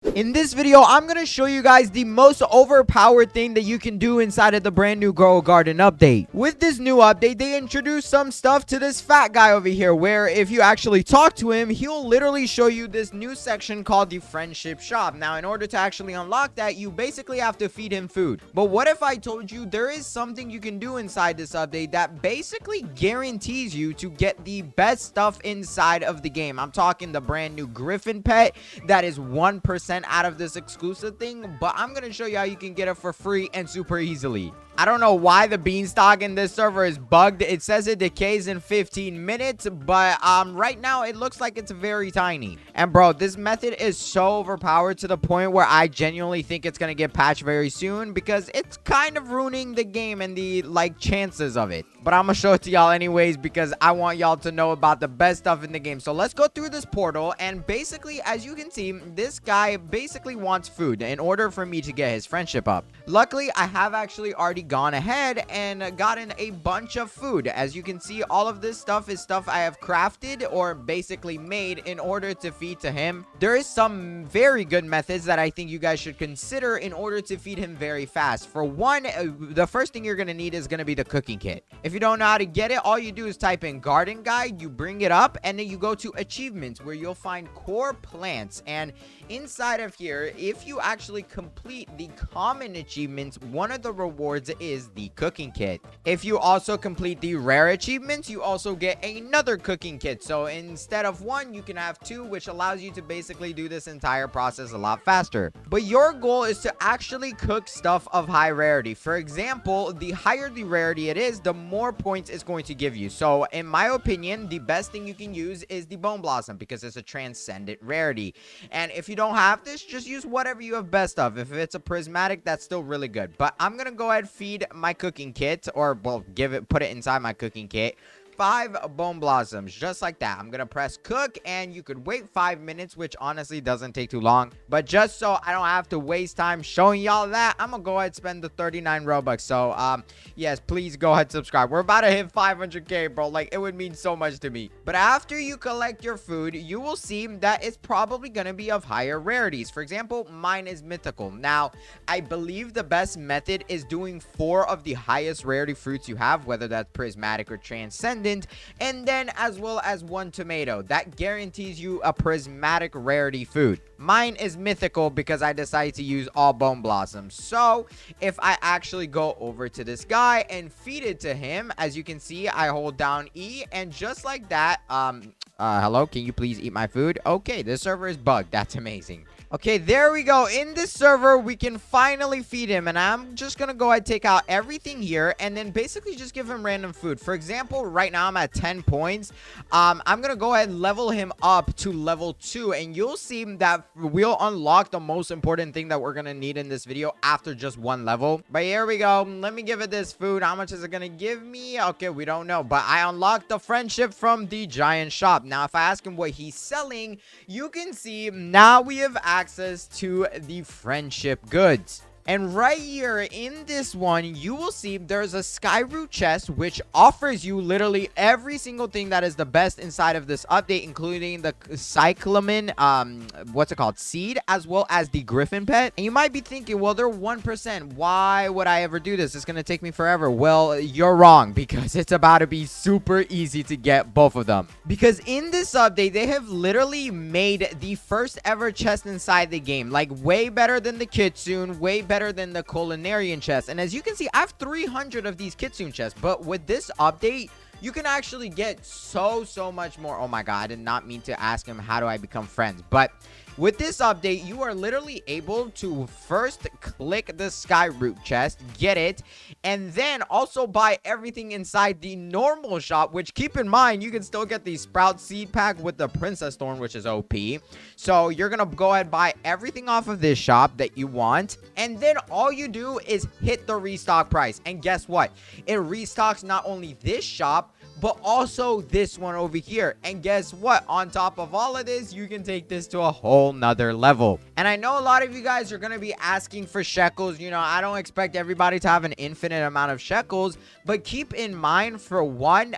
In this video, I'm going to show you guys the most overpowered thing that you can do inside of the brand new Grow Garden update. With this new update, they introduced some stuff to this fat guy over here, where if you actually talk to him, he'll literally show you this new section called the Friendship Shop. Now, in order to actually unlock that, you basically have to feed him food. But what if I told you there is something you can do inside this update that basically guarantees you to get the best stuff inside of the game? I'm talking the brand new Griffin pet that is 1% out of this exclusive thing, but I'm gonna show you how you can get it for free and super easily. I don't know why the beanstalk in this server is bugged. It says it decays in 15 minutes, but right now it looks like it's very tiny. And bro, this method is so overpowered to the point where I genuinely think it's gonna get patched very soon, because it's kind of ruining the game and the chances of it. But I'm gonna show it to y'all anyways, because I want y'all to know about the best stuff in the game. So let's go through this portal, and basically, as you can see, this guy basically wants food in order for me to get his friendship up. Luckily, I have actually already gone ahead and gotten a bunch of food. As you can see, all of this stuff is stuff I have crafted or basically made in order to feed to him. There is some very good methods that I think you guys should consider in order to feed him very fast. For one, the first thing you're gonna need is gonna be the cooking kit. If you don't know how to get it, all you do is type in garden guide, you bring it up, and then you go to achievements, where you'll find core plants. And inside of here, if you actually complete the common achievements, one of the rewards is the cooking kit. If you also complete the rare achievements, you also get another cooking kit. So instead of one, you can have two, which allows you to basically do this entire process a lot faster. But your goal is to actually cook stuff of high rarity. For example, the higher the rarity it is, the more points it's going to give you. So in my opinion, the best thing you can use is the bone blossom, because it's a transcendent rarity. And if you don't have this, just use whatever you have best of. If it's a prismatic, that's still really good. But I'm gonna go ahead, feed my cooking kit, or well, put it inside my cooking kit. 5 bone blossoms, just like that. I'm gonna press cook, and you could wait 5 minutes, which honestly doesn't take too long. But just so I don't have to waste time showing y'all that, I'm gonna go ahead and spend the 39 Robux. So yes, please go ahead, subscribe. We're about to hit 500k, bro. Like, it would mean so much to me. But after you collect your food, you will see that it's probably gonna be of higher rarities. For example, mine is mythical. Now, I believe the best method is doing 4 of the highest rarity fruits you have, whether that's prismatic or transcendent, and then as well as 1 tomato. That guarantees you a prismatic rarity food. Mine is mythical because I decided to use all bone blossoms. So if I actually go over to this guy and feed it to him, as you can see, I hold down E, and just like that, hello, can you please eat my food? Okay, this server is bugged. That's amazing. Okay, there we go. In this server, we can finally feed him, and I'm just gonna go ahead and take out everything here, and then basically just give him random food. For example, right now I'm at 10 points. I'm gonna go ahead and level him up to level 2, and you'll see that we'll unlock the most important thing that we're gonna need in this video after just 1 level. But here we go. Let me give it this food. How much is it gonna give me? Okay, we don't know, but I unlocked the friendship from the giant shop. Now, if I ask him what he's selling, you can see now we have access to the friendship goods. And right here in this one, you will see there's a Skyroot chest, which offers you literally every single thing that is the best inside of this update, including the cyclamen, what's it called, seed, as well as the griffin pet. And you might be thinking, well, they're 1%. Why would I ever do this? It's going to take me forever. Well, you're wrong, because it's about to be super easy to get both of them. Because in this update, they have literally made the first ever chest inside the game, like way better than the Kitsune, way better than the culinarian chest. And as you can see, I have 300 of these Kitsune chests, but with this update, you can actually get so much more. Oh my god, I did not mean to ask him how do I become friends, but with this update, you are literally able to first click the Skyroot chest, get it, and then also buy everything inside the normal shop, which, keep in mind, you can still get the Sprout seed pack with the Princess Thorn, which is OP. So you're gonna go ahead and buy everything off of this shop that you want, and then all you do is hit the restock price. And guess what? It restocks not only this shop, but also this one over here. And guess what? On top of all of this, you can take this to a whole nother level. And I know a lot of you guys are going to be asking for shekels. You know, I don't expect everybody to have an infinite amount of shekels, but keep in mind, for one,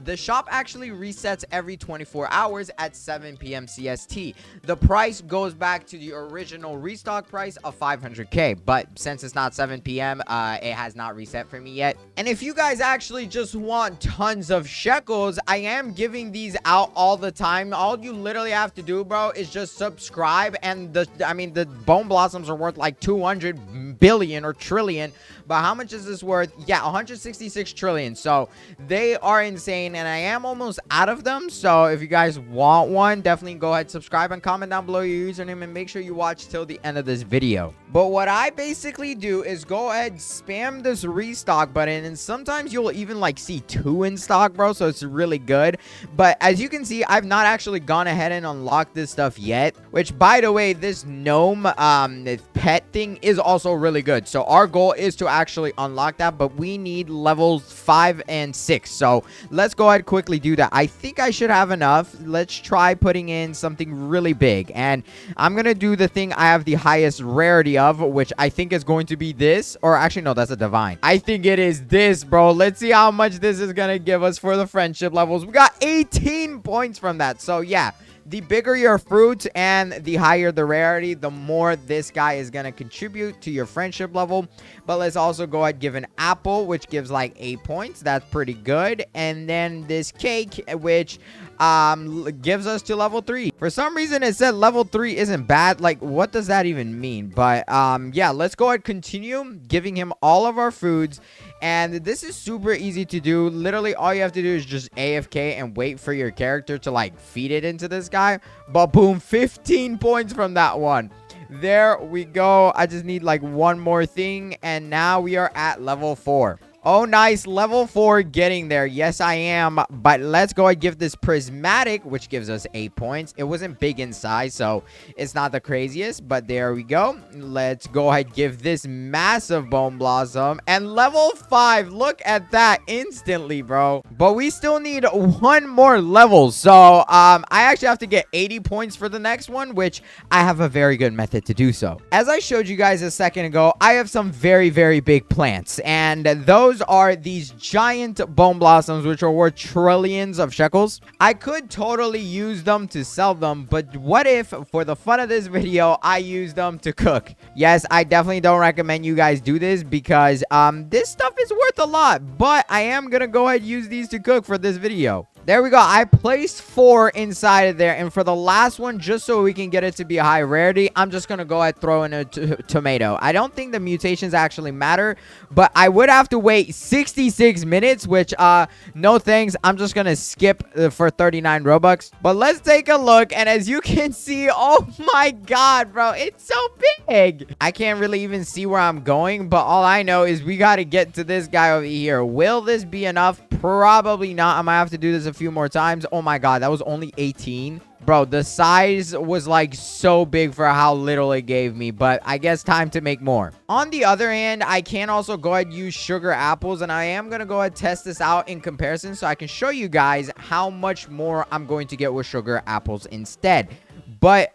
the shop actually resets every 24 hours at 7 p.m. CST. The price goes back to the original restock price of 500k, but since it's not 7 p.m., it has not reset for me yet. And if you guys actually just want tons of shekels, I am giving these out all the time. All you literally have to do, bro, is just subscribe, and the bone blossoms are worth like 200 billion or trillion. But how much is this worth? Yeah, 166 trillion. So they are insane, and I am almost out of them. So if you guys want one, definitely go ahead, subscribe, and comment down below your username, and make sure you watch till the end of this video. But what I basically do is go ahead, spam this restock button, and sometimes you'll even like see 2 in stock, bro. So it's really good. But as you can see, I've not actually gone ahead and unlocked this stuff yet, which, by the way, this gnome pet thing is also really good. So our goal is to actually unlock that, but we need levels 5 and 6. So let's go ahead, quickly do that. I think I should have enough. Let's try putting in something really big, and I'm gonna do the thing I have the highest rarity of, which I think is going to be this, or actually no, that's a divine. I think it is this, bro. Let's see how much this is gonna give us for the friendship levels. We got 18 points from that. So yeah, the bigger your fruit and the higher the rarity, the more this guy is going to contribute to your friendship level. But let's also go ahead, give an apple, which gives like 8 points. That's pretty good. And then this cake, which gives us to level 3. For some reason, it said level 3 isn't bad. Like, what does that even mean? But yeah, let's go ahead, continue giving him all of our foods. And this is super easy to do. Literally, all you have to do is just AFK and wait for your character to like feed it into this guy. But boom, 15 points from that one. There we go. I just need like one more thing, and now we are at level 4. Oh, nice. Level 4, getting there. Yes, I am. But let's go and give this prismatic, which gives us 8 points. It wasn't big in size, so it's not the craziest. But there we go. Let's go ahead, give this massive bone blossom. And level 5. Look at that instantly, bro. But we still need one more level. So I actually have to get 80 points for the next one, which I have a very good method to do so. As I showed you guys a second ago, I have some very, very big plants. And those are these giant bone blossoms, which are worth trillions of shekels. I could totally use them to sell them, but what if, for the fun of this video, I use them to cook? Yes, I definitely don't recommend you guys do this, because this stuff is worth a lot, but I am gonna go ahead and use these to cook for this video. There we go. I placed 4 inside of there. And for the last one, just so we can get it to be a high rarity, I'm just going to go ahead and throw in a tomato. I don't think the mutations actually matter, but I would have to wait 66 minutes, which, no thanks. I'm just going to skip for 39 Robux. But let's take a look. And as you can see, oh my God, bro, it's so big. I can't really even see where I'm going, but all I know is we got to get to this guy over here. Will this be enough? Probably not. I might have to do this a few more times. Oh my God, that was only 18. Bro, the size was like so big for how little it gave me, but I guess time to make more. On the other hand, I can also go ahead and use sugar apples, and I am going to go ahead and test this out in comparison so I can show you guys how much more I'm going to get with sugar apples instead. But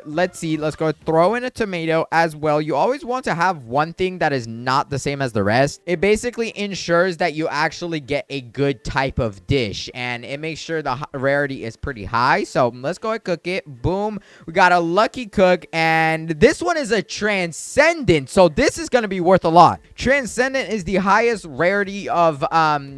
let's see. Let's go throw in a tomato as well. You always want to have one thing that is not the same as the rest. It basically ensures that you actually get a good type of dish, and it makes sure the rarity is pretty high. So let's go ahead and cook it. Boom. We got a lucky cook, and this one is a transcendent. So this is going to be worth a lot. Transcendent is the highest rarity of,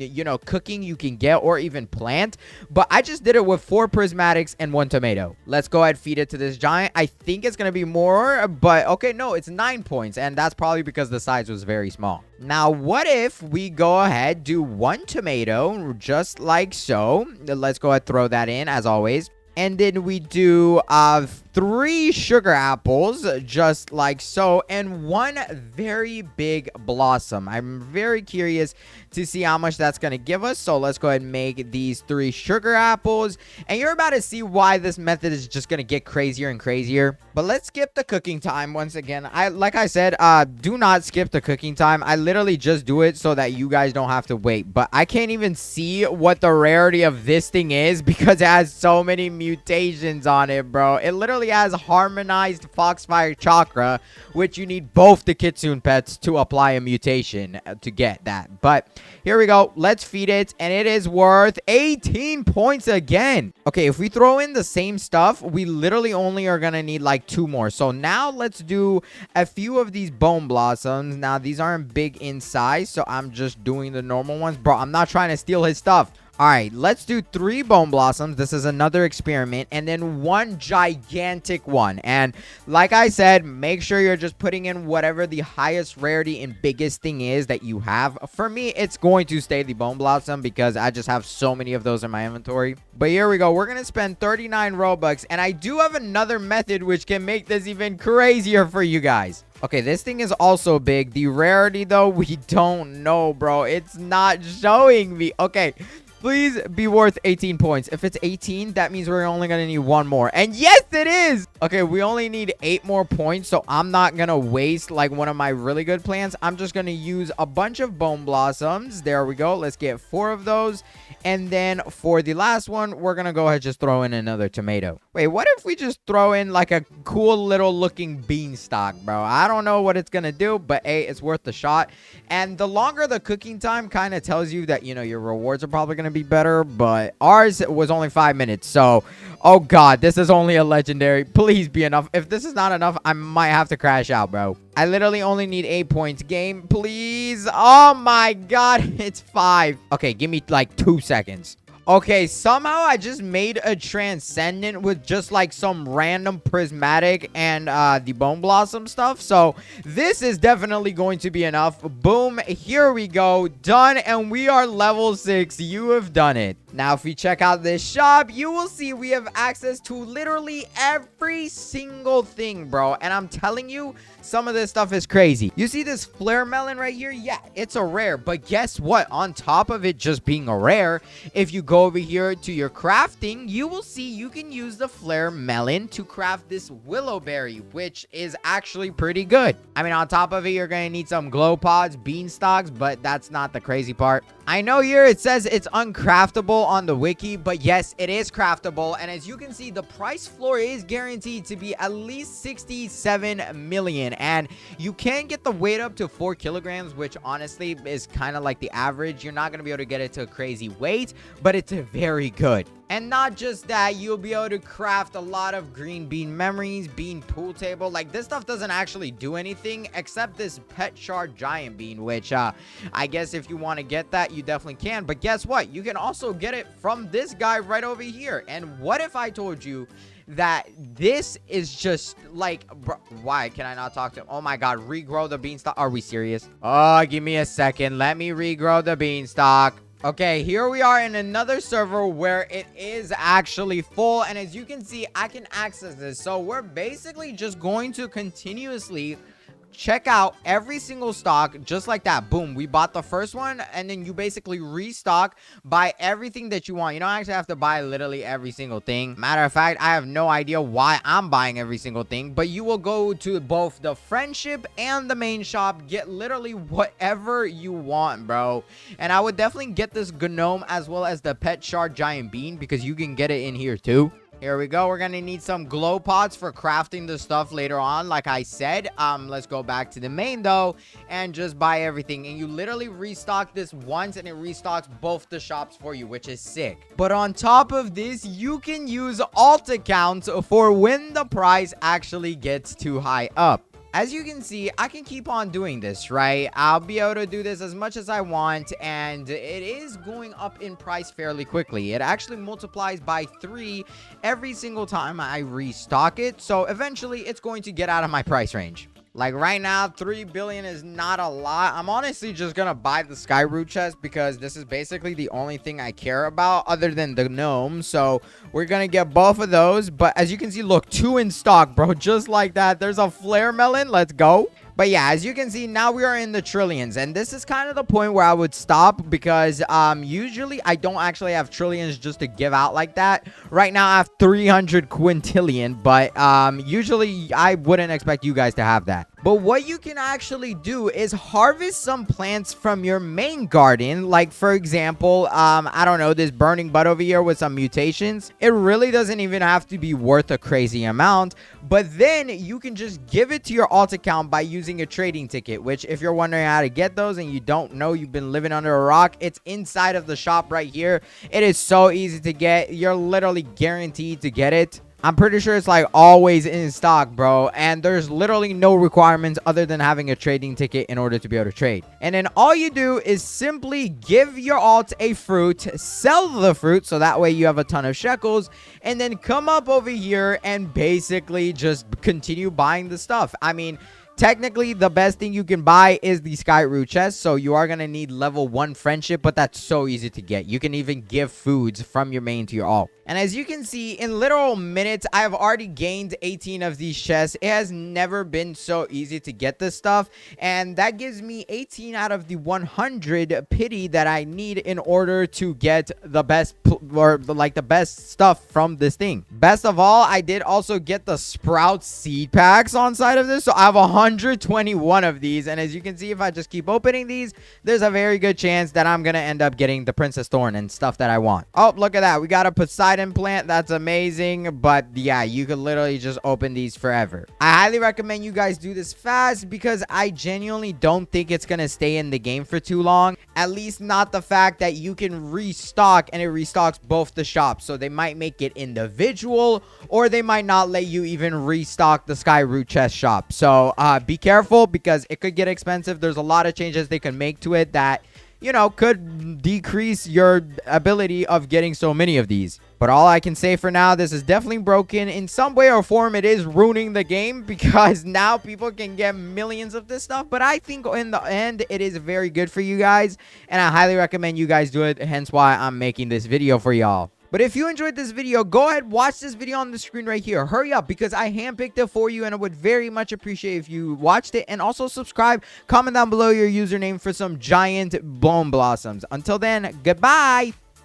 you know, cooking you can get, or even plant. But I just did it with 4 prismatics and 1 tomato. Let's go ahead, feed it to this giant. I think it's gonna be more, but okay, no, it's 9 points, and that's probably because the size was very small. Now, what if we go ahead, do 1 tomato, just like so. Let's go ahead, throw that in, as always. And then we do 3 sugar apples, just like so, and 1 very big blossom. I'm very curious to see how much that's going to give us. So let's go ahead and make these 3 sugar apples. And you're about to see why this method is just going to get crazier and crazier. But let's skip the cooking time once again. Like I said, do not skip the cooking time. I literally just do it so that you guys don't have to wait. But I can't even see what the rarity of this thing is because it has so many mutations on it, bro. It literally has harmonized Foxfire Chakra, which you need both the Kitsune pets to apply a mutation to get that. But here we go. Let's feed it, and it is worth 18 points again. Okay, if we throw in the same stuff, we literally only are gonna need like 2 more. So now let's do a few of these bone blossoms. Now these aren't big in size, so I'm just doing the normal ones. Bro, I'm not trying to steal his stuff. All right, let's do 3 bone blossoms. This is another experiment, and then 1 gigantic one. And like I said, make sure you're just putting in whatever the highest rarity and biggest thing is that you have. For me, it's going to stay the bone blossom because I just have so many of those in my inventory. But here we go. We're going to spend 39 Robux, and I do have another method which can make this even crazier for you guys. Okay, this thing is also big. The rarity, though, we don't know, bro. It's not showing me. Okay. Please be worth 18 points. If it's 18, that means we're only going to need 1 more. And yes, it is. Okay, we only need 8 more points, so I'm not going to waste like one of my really good plans. I'm just going to use a bunch of bone blossoms. There we go. Let's get 4 of those. And then for the last one, we're going to go ahead and just throw in another tomato. Wait, what if we just throw in like a cool little looking beanstalk, bro? I don't know what it's going to do, but hey, it's worth the shot. And the longer the cooking time kind of tells you that, you know, your rewards are probably going to be better, but ours was only 5 minutes. So, oh God, this is only a legendary. Please be enough. If this is not enough, I might have to crash out, bro. I literally only need 8 points. Game, please. Oh my God, it's 5. Okay, give me like 2 seconds. Okay, somehow I just made a transcendent with just like some random prismatic and the bone blossom stuff. So this is definitely going to be enough. Boom, here we go. Done, and we are level 6. You have done it. Now, if we check out this shop, you will see we have access to literally every single thing, bro. And I'm telling you, some of this stuff is crazy. You see this flare melon right here? Yeah, it's a rare. But guess what? On top of it just being a rare, if you go over here to your crafting, you will see you can use the flare melon to craft this willow berry, which is actually pretty good. I mean, on top of it, you're going to need some glow pods, beanstalks, but that's not the crazy part. I know here it says it's uncraftable on the wiki, but yes, it is craftable. And as you can see, the price floor is guaranteed to be at least 67 million. And you can get the weight up to 4 kilograms, which honestly is kind of like the average. You're not going to be able to get it to a crazy weight, but it's very good. And not just that, you'll be able to craft a lot of green bean memories, bean pool table. Like, this stuff doesn't actually do anything except this pet shard giant bean, which I guess if you want to get that, you definitely can. But guess what? You can also get it from this guy right over here. And what if I told you that this is just like, bro, why can I not talk to him? Oh my God, regrow the beanstalk. Are we serious? Oh, give me a second. Let me regrow the beanstalk. Okay, here we are in another server where it is actually full. And as you can see, I can access this. So we're basically just going to continuously check out every single stock just like that. Boom, we bought the first one, and then you basically restock, buy everything that you want. You don't actually have to buy literally every single thing. Matter of fact, I have no idea why I'm buying every single thing, but you will go to both the friendship and the main shop, get literally whatever you want, bro. And I would definitely get this gnome as well as the pet shard giant bean because you can get it in here too. Here we go. We're going to need some glow pots for crafting the stuff later on. Like I said, let's go back to the main though and just buy everything. And you literally restock this once and it restocks both the shops for you, which is sick. But on top of this, you can use alt accounts for when the price actually gets too high up. As you can see, I can keep on doing this, right? I'll be able to do this as much as I want, and it is going up in price fairly quickly. It actually multiplies by 3 every single time I restock it, so eventually it's going to get out of my price range. Like right now, 3 billion is not a lot. I'm honestly just gonna buy the sky root chest because this is basically the only thing I care about other than the gnome. So we're gonna get both of those. But as you can see, look, 2 in stock, bro. Just like that. There's a flare melon. Let's go. But yeah, as you can see, now we are in the trillions. And this is kind of the point where I would stop because usually I don't actually have trillions just to give out like that. Right now, I have 300 quintillion. But usually I wouldn't expect you guys to have that. But what you can actually do is harvest some plants from your main garden. Like, for example, I don't know, this burning bud over here with some mutations. It really doesn't even have to be worth a crazy amount. But then you can just give it to your alt account by using a trading ticket. Which, if you're wondering how to get those and you don't know, you've been living under a rock, it's inside of the shop right here. It is so easy to get. You're literally guaranteed to get it. I'm pretty sure it's like always in stock, bro. And there's literally no requirements other than having a trading ticket in order to be able to trade. And then all you do is simply give your alt a fruit, sell the fruit, so that way you have a ton of shekels, and then come up over here and basically just continue buying the stuff. I mean, technically, the best thing you can buy is the sky root chest. So you are going to need level 1 friendship, but that's so easy to get. You can even give foods from your main to your alt. And as you can see, in literal minutes, I have already gained 18 of these chests. It has never been so easy to get this stuff. And that gives me 18 out of the 100 pity that I need in order to get the best, or like the best stuff from this thing. Best of all, I did also get the sprout seed packs on side of this. So I have 121 of these. And as you can see, if I just keep opening these, there's a very good chance that I'm going to end up getting the Princess Thorn and stuff that I want. Oh, look at that. We got a Poseidon plant. That's amazing. But yeah, you could literally just open these forever. I highly recommend you guys do this fast because I genuinely don't think it's going to stay in the game for too long. At least not the fact that you can restock and it restocks both the shops. So they might make it individual or they might not let you even restock the sky root chest shop. So be careful because it could get expensive. There's a lot of changes they can make to it that, you know, could decrease your ability of getting so many of these. But all I can say for now, this is definitely broken. In some way or form, it is ruining the game because now people can get millions of this stuff. But I think in the end, it is very good for you guys. And I highly recommend you guys do it. Hence why I'm making this video for y'all. But if you enjoyed this video, go ahead, watch this video on the screen right here. Hurry up because I handpicked it for you and I would very much appreciate if you watched it. And also subscribe, comment down below your username for some giant bone blossoms. Until then, goodbye.